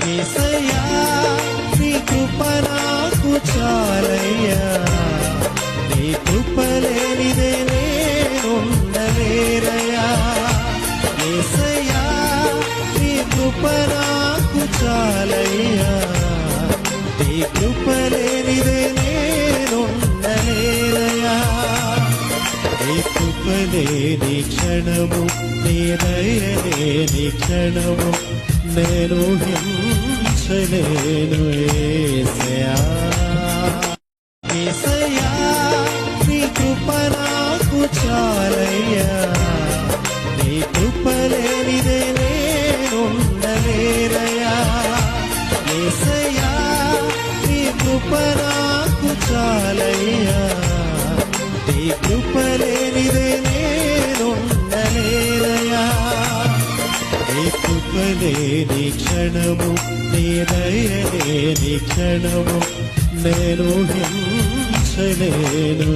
యేసయ్యా నీ కృప నాకు చాలయ్యా, నీ కృప లేనిదే నేనుండలేరయ్యా. యేసయ్యా నీ కృప నాకు చాలయ్యా, నీ కృప లేనిదే నేనుండలేరయ్యా. నీ కృప లేని క్షణము, నీ దయ లేని క్షణము నేను హింసలేను యేసయ్యా. యేసయ్యా నీ కృప నాకు చాలయ్యా, నీ కృప లేనిదే నేనుండలేరయ్యా. యేసయ్యా నీ కృప నాకు చాలయ్యా, నీ కృప లేనిదే నేనుండలేరయ్యా. నీ కృప లేని క్షణము, నీ దయ లేని క్షణము నేను హింసలేను